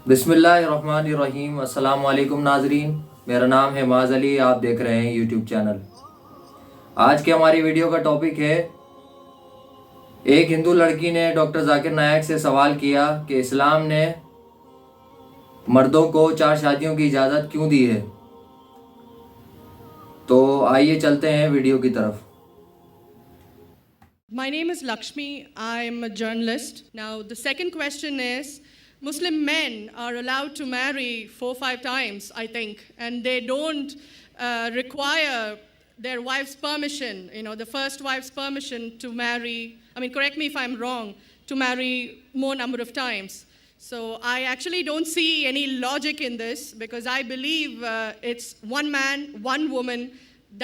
बिस्मिल्लाहिर्रहमानिर्रहीम। अस्सलाम वालेकुम नाजरीन, मेरा नाम है माज़ अली। आप देख रहे हैं यूट्यूब चैनल। आज की हमारी वीडियो का टॉपिक है, एक हिंदू लड़की ने डॉक्टर जाकिर नायक से सवाल किया कि इस्लाम ने मर्दों को 4 शादियों की इजाज़त क्यों दी है। तो आइए चलते हैं वीडियो की तरफ। My name is Lakshmi. I'm a journalist. Now, the second question is, Muslim men are allowed to marry 4-5 times, I think, and they don't require their wife's permission, the first wife's permission to marry, correct me if I'm wrong, to marry more number of times. So I actually don't see any logic in this because I believe it's one man, one woman.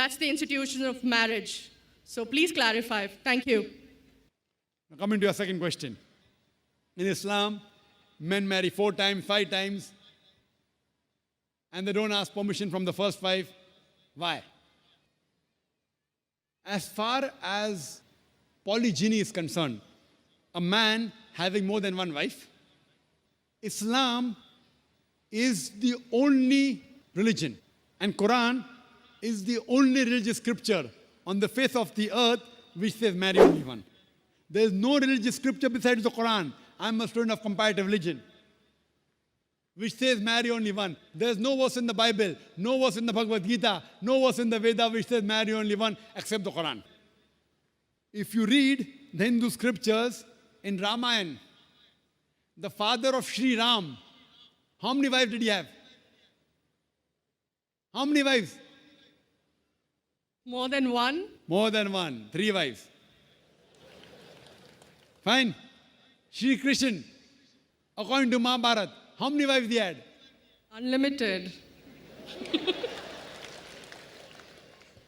That's the institution of marriage. So please clarify. Thank you. Now coming to your second question. In Islam, men marry 4 times, 5 times, and they don't ask permission from the first wife. Why? As far as polygyny is concerned, a man having more than one wife, Islam is the only religion, and Quran is the only religious scripture on the face of the earth which says marry only one. There is no religious scripture besides the Quran. I'm a student of comparative religion, which says marry only one. There is no verse in the Bible, no verse in the Bhagavad Gita, no verse in the Veda which says marry only one except the Quran. If you read the Hindu scriptures in Ramayana, the father of Sri Ram, how many wives did he have? How many wives? More than one? More than one. 3 wives. Fine. Shri Krishna, according to Mahabharata, how many wives he had? Unlimited.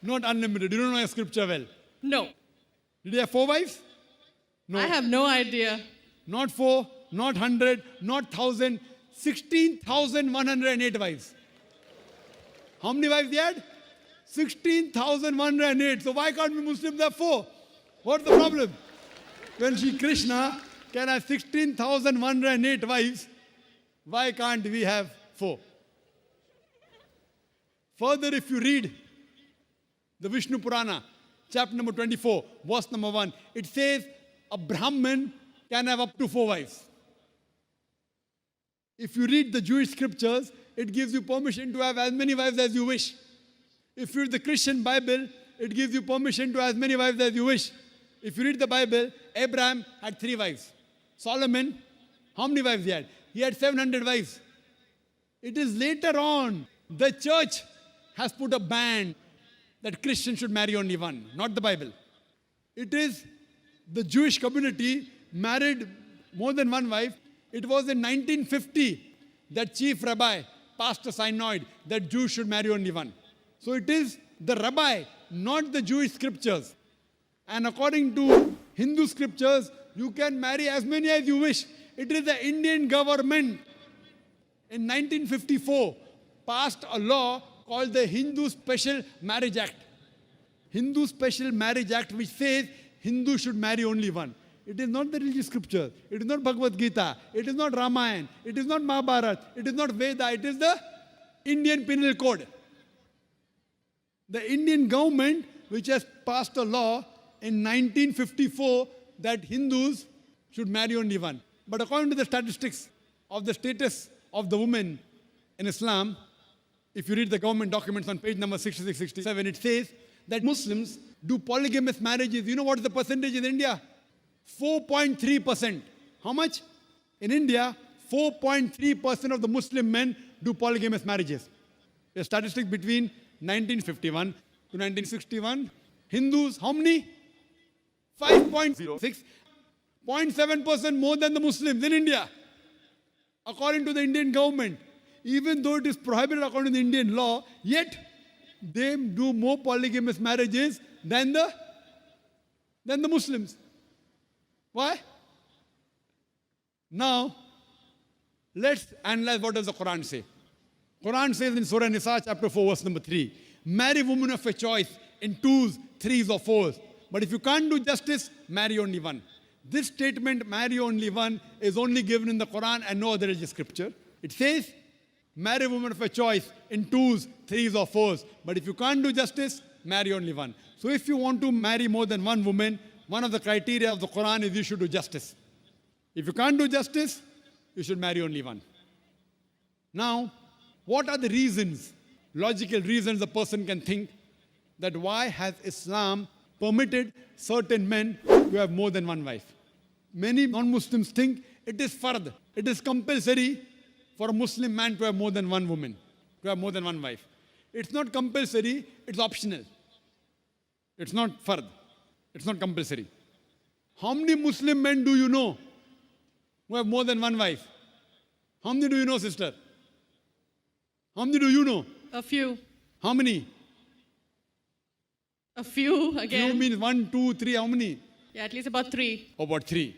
Not unlimited. You don't know your scripture well. No. Did he have 4 wives? No. I have no idea. Not 4, not 100, not 1,000, 16,108 wives. How many wives he had? 16,108. So why can't we Muslims have 4? What's the problem? When Shri Krishna can have 16,108 wives, why can't we have 4? Further, if you read the Vishnu Purana, chapter number 24, verse number 1, it says a Brahmin can have up to 4 wives. If you read the Jewish scriptures, it gives you permission to have as many wives as you wish. If you read the Christian Bible, it gives you permission to have as many wives as you wish. If you read the Bible, Abraham had 3 wives. Solomon, how many wives he had? He had 700 wives. It is later on, the church has put a ban that Christians should marry only one, not the Bible. It is the Jewish community married more than one wife. It was in 1950 that chief rabbi passed a synod that Jews should marry only one. So it is the rabbi, not the Jewish scriptures. And according to Hindu scriptures, you can marry as many as you wish. It is the Indian government in 1954 passed a law called the Hindu Special Marriage Act. Hindu Special Marriage Act, which says Hindus should marry only one. It is not the religious scripture. It is not Bhagavad Gita. It is not Ramayana. It is not Mahabharata. It is not Veda. It is the Indian Penal Code. The Indian government, which has passed a law in 1954 that Hindus should marry only one. But according to the statistics of the status of the woman in Islam, if you read the government documents on page number 66, 67, it says that Muslims do polygamous marriages. You know what is the percentage in India? 4.3%. How much? In India, 4.3% of the Muslim men do polygamous marriages. A statistic between 1951 to 1961. Hindus, how many? 5.06. 0.7% more than the Muslims in India. According to the Indian government, even though it is prohibited according to the Indian law, yet they do more polygamous marriages than the Muslims. Why? Now, let's analyze what does the Quran say. Quran says in Surah Nisa, chapter 4, verse number 3, marry women of your choice in 2s, 3s or 4s. But if you can't do justice, marry only one. This statement, marry only one, is only given in the Quran and no other religious scripture. It says, marry a woman of your choice in twos, threes or fours. But if you can't do justice, marry only one. So if you want to marry more than one woman, one of the criteria of the Quran is you should do justice. If you can't do justice, you should marry only one. Now, what are the reasons, logical reasons a person can think that why has Islam permitted certain men to have more than one wife? Many non-Muslims think it is fard, it is compulsory for a Muslim man to have more than one woman, to have more than one wife. It's not compulsory, it's optional. It's not fard, it's not compulsory. How many Muslim men do you know who have more than one wife? How many do you know, sister? How many do you know? A few. How many? A few again. Few means 1, 2, 3, how many? Yeah, at least about 3. About 3.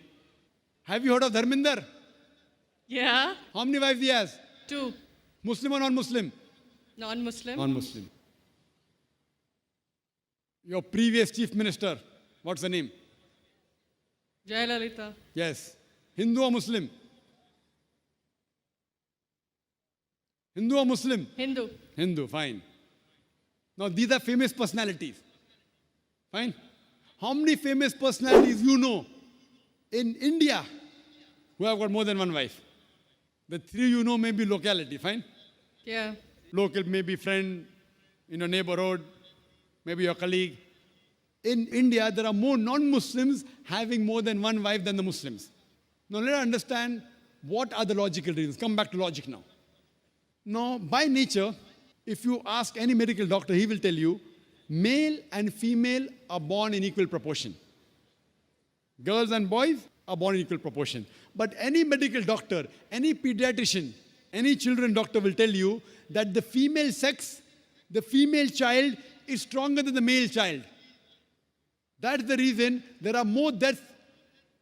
Have you heard of Dharminder? Yeah. How many wives he has? 2. Muslim or non-Muslim? Non-Muslim. Non-Muslim. Your previous chief minister, what's the name? Jayalalitha. Yes. Hindu or Muslim? Hindu or Muslim? Hindu. Hindu, fine. Now these are famous personalities. Fine. How many famous personalities you know in India who have got more than one wife? The 3 you know may be locality, fine? Yeah. Local, maybe friend in your neighborhood, maybe your colleague. In India, there are more non-Muslims having more than one wife than the Muslims. Now let us understand what are the logical reasons. Come back to logic now. Now, by nature, if you ask any medical doctor, he will tell you, male and female are born in equal proportion. Girls and boys are born in equal proportion. But any medical doctor, any pediatrician, any children doctor will tell you that the female sex, the female child is stronger than the male child. That's the reason there are more deaths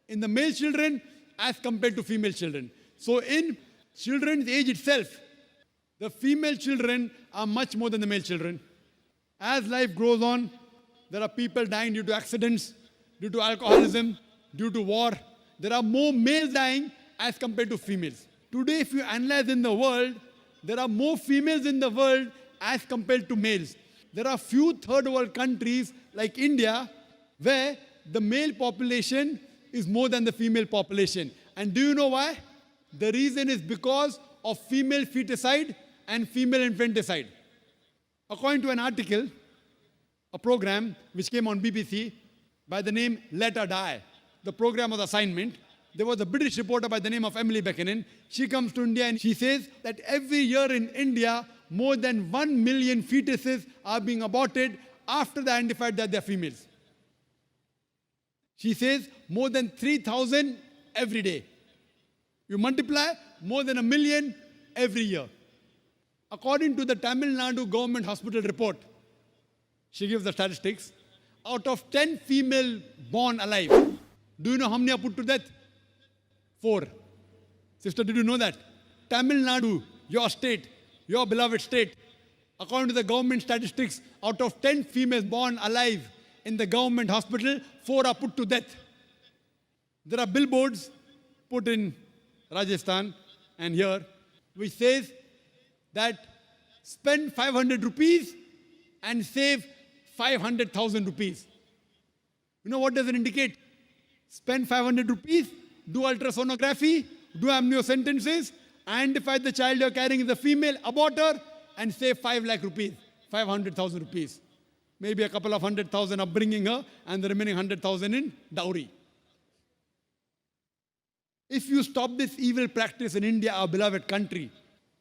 in the male children as compared to female children. So in children's age itself, the female children are much more than the male children. As life goes on, there are people dying due to accidents, due to alcoholism, due to war. There are more males dying as compared to females. Today, if you analyze in the world, there are more females in the world as compared to males. There are few third world countries like India where the male population is more than the female population. And do you know why? The reason is because of female feticide and female infanticide. According to an article, a program which came on BBC by the name Let Her Die, the program was assignment. There was a British reporter by the name of Emily Buchanan. She comes to India and she says that every year in India, more than 1 million fetuses are being aborted after they identified that they're females. She says more than 3,000 every day. You multiply, more than 1 million every year. According to the Tamil Nadu government hospital report, she gives the statistics, out of 10 female born alive, do you know how many are put to death? 4. Sister, did you know that? Tamil Nadu, your state, your beloved state, according to the government statistics, out of 10 females born alive in the government hospital, 4 are put to death. There are billboards put in Rajasthan and here, which says that spend 500 rupees and save 500,000 rupees. You know what does it indicate? Spend 500 rupees, do ultrasonography, do amniocentesis, identify the child you're carrying is a female, abort her, and save 5 lakh rupees, 500,000 rupees. Maybe a couple of 100,000 upbringing her, and the remaining 100,000 in dowry. If you stop this evil practice in India, our beloved country,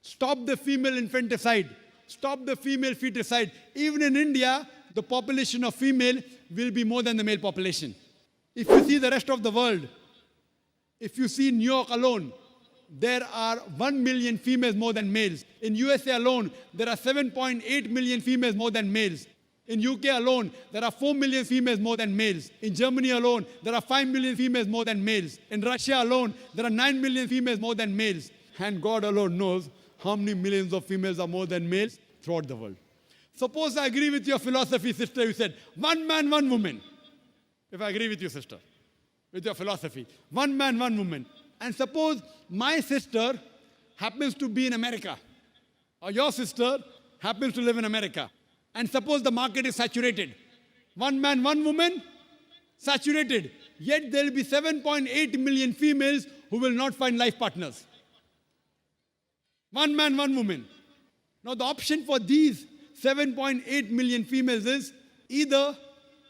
stop the female infanticide, stop the female feticide. Even in India, the population of female will be more than the male population. If you see the rest of the world, if you see New York alone, there are 1 million females more than males. In USA alone, there are 7.8 million females more than males. In UK alone, there are 4 million females more than males. In Germany alone, there are 5 million females more than males. In Russia alone, there are 9 million females more than males. And God alone knows how many millions of females are more than males throughout the world. Suppose I agree with your philosophy, sister, you said, 1 man, 1 woman. If I agree with you, sister, with your philosophy, 1 man, 1 woman. And suppose my sister happens to be in America, or your sister happens to live in America, and suppose the market is saturated, one man, one woman, saturated, yet there will be 7.8 million females who will not find life partners. One man, one woman. Now the option for these 7.8 million females is either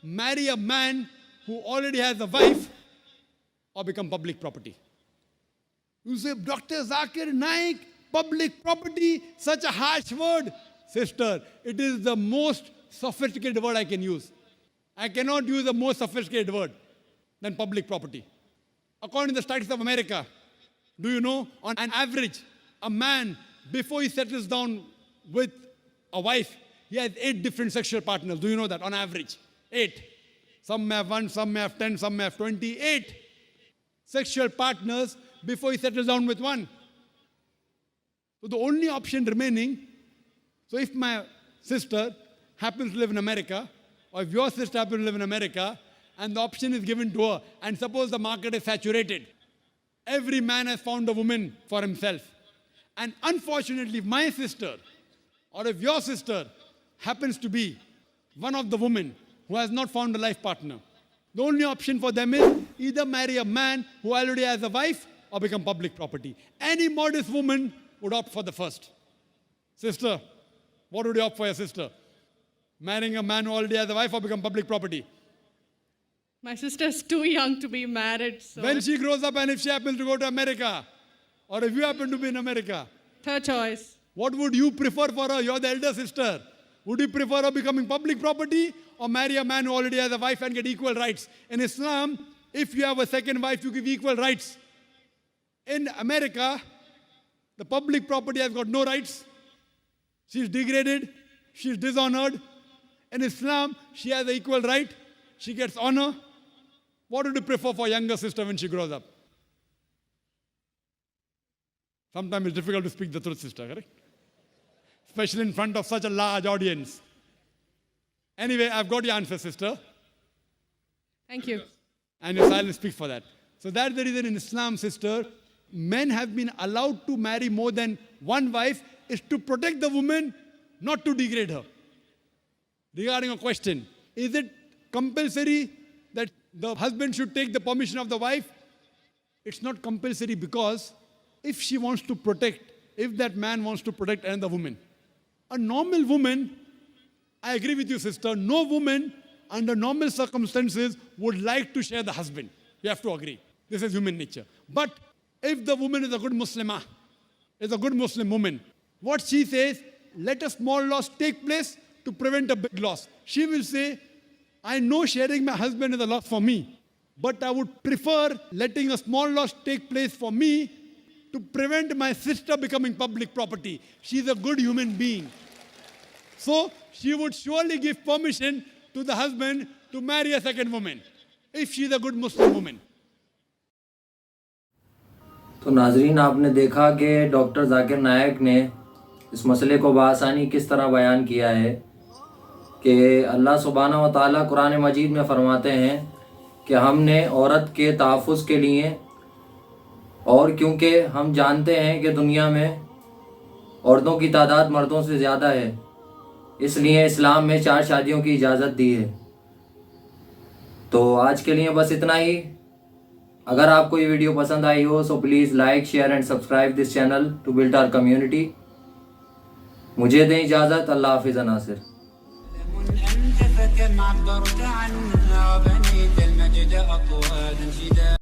marry a man who already has a wife or become public property. You say, Dr. Zakir Naik, public property, such a harsh word. Sister, it is the most sophisticated word I can use. I cannot use a more sophisticated word than public property. According to the statistics of America, do you know, on an average, a man, before he settles down with a wife, he has 8 different sexual partners. Do you know that? On average, 8. Some may have 1, some may have 10, some may have 28 sexual partners before he settles down with one. So the only option remaining, so if my sister happens to live in America, or if your sister happens to live in America, and the option is given to her, and suppose the market is saturated, every man has found a woman for himself. And unfortunately, if my sister, or if your sister happens to be one of the women who has not found a life partner, the only option for them is either marry a man who already has a wife or become public property. Any modest woman would opt for the first. Sister, what would you opt for your sister? Marrying a man who already has a wife or become public property? My sister's too young to be married. So When she grows up and if she happens to go to America, or if you happen to be in America, third choice. what would you prefer for her? You're the elder sister. Would you prefer her becoming public property or marry a man who already has a wife and get equal rights? In Islam, if you have a second wife, you give equal rights. In America, the public property has got no rights. She's degraded. She's dishonored. In Islam, she has an equal right. She gets honor. What would you prefer for younger sister when she grows up? Sometimes it's difficult to speak the truth, sister, correct? Especially in front of such a large audience. Anyway, I've got your answer, sister. Thank you. And your silence speaks for that. So that's the reason in Islam, sister, men have been allowed to marry more than one wife is to protect the woman, not to degrade her. Regarding a question, is it compulsory that the husband should take the permission of the wife? It's not compulsory because if she wants to protect, if that man wants to protect another woman, a normal woman, I agree with you, sister, no woman under normal circumstances would like to share the husband. You have to agree. This is human nature. But if the woman is a good Muslimah, is a good Muslim woman, what she says, let a small loss take place to prevent a big loss. She will say, I know sharing my husband is a loss for me, but I would prefer letting a small loss take place for me to prevent my sister becoming public property. She's a good human being. So she would surely give permission to the husband to marry a second woman, if she's a good Muslim woman. तो नाजरीन, आपने देखा कि doctor Zakir नायक ने इस मसले को बआसानी किस तरह बयान किया है कि अल्लाह सुब्हानहू व तआला कुरान मजीद में फरमाते हैं कि हमने औरत के तहफ़्फ़ुज़ के लिए, और क्योंकि हम जानते हैं कि दुनिया में औरतों की तादाद मर्दों से ज़्यादा है, इसलिए इस्लाम में 4 शादियों की इजाज़त दी है। तो आज के लिए बस इतना ही। अगर आपको ये वीडियो पसंद आई हो so please like, share and subscribe this channel to build our community. मुझे दें इजाज़त। अल्लाह हाफ़िज़ नासिर।